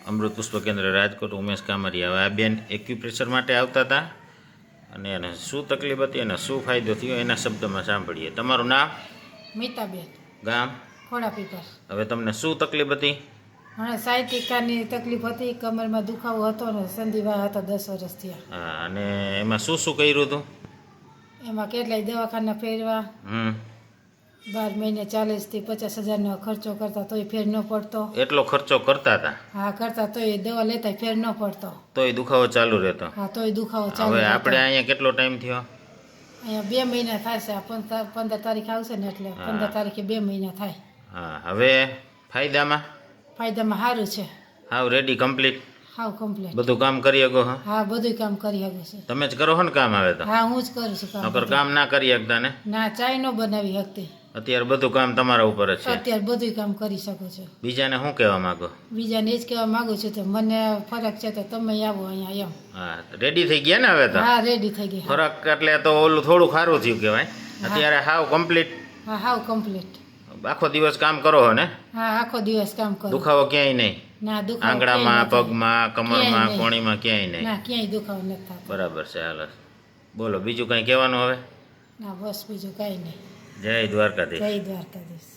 અમૃત પુષ્પ કેન્દ્ર રાજકોટ ઉમેશ કામરિયા. હવે આ બેન એક્યુપ્રેશર માટે આવતા હતા અને એને શું તકલીફ હતી અને શું ફાયદો થયો એના શબ્દમાં સાંભળીએ. તમારું નામ? મીતાબેન, ગામ? ખોડાપીપર. હવે તમને શું તકલીફ હતી? મને સાયટિકાની તકલીફ હતી, કમરમાં દુખાવો હતો ને સંધિવા હતા 10 વર્ષથી. હા, અને એમાં શું શું કર્યું હતું? એમાં કેટલાય દવાખાના ફેરવા, 12 મહિને 40,000 થી 50,000નો ખર્ચો કરતા તોય ફેર ન પડતો. એટલો ખર્ચો કરતા હતા? હા, કરતા તોય દવા લેતા ફેર ન પડતો. તોય દુખાવો ચાલુ રહેતો? હા, તોય દુખાવો ચાલુ. હવે આપણે અહીંયા કેટલો ટાઈમ થયો? અહીંયા 2 મહિના થાય છે. આ 15 તારીખ આવશે ને એટલે 15 તારીખે 2 મહિના થાય. હા, હવે ફાયદામાં? ફાયદામાં સારું છે. હાવ રેડી, કમ્પ્લીટ? હાવ કમ્પ્લીટ. બધું કામ કરી શકો? હા, બધું કામ કરી શકું છું. તમે જ કરો છો ને કામ? આવે તો હા, હું જ કરું છું કામ. નકર કામ ના કરી શકતા ને? ના, ચાય ન બનાવી શકતી. અત્યારે બધું કામ તમારા ઉપર જ છે. અત્યારે બધું કામ કરી શકું છું. બીજાને શું કહેવા માંગો? બીજાને એ જ કહેવા માંગુ છું તો મને ફરક છે તો તમે આવો અહીંયા એમ. હા, રેડી થઈ ગયા ને હવે તો? હા, રેડી થઈ ગઈ. ફરક એટલે તો ઓલું થોડું સારું થયું કહેવાય. અત્યારે હાવ કમ્પ્લીટ? હા, હાવ કમ્પ્લીટ. આખો દિવસ કામ કરો છો ને? હા, આખો દિવસ કામ કરું. દુખાવો ક્યાંય નહીં? ના, દુખાવો આંગળામાં, ક્યાંય પગમાં, કમરમાં, ક્યાંય નહીં. કોણીમાં ક્યાંય નથી. નહીં? ના, ક્યાંય દુખાવો નથી થતો. બરાબર છે. હાલો, બોલો બીજું કંઈ કહેવાનું હવે? ના, બસ બીજું કાંઈ નહીં. જય દ્વારકાધીશ. જય દ્વારકાધીશ.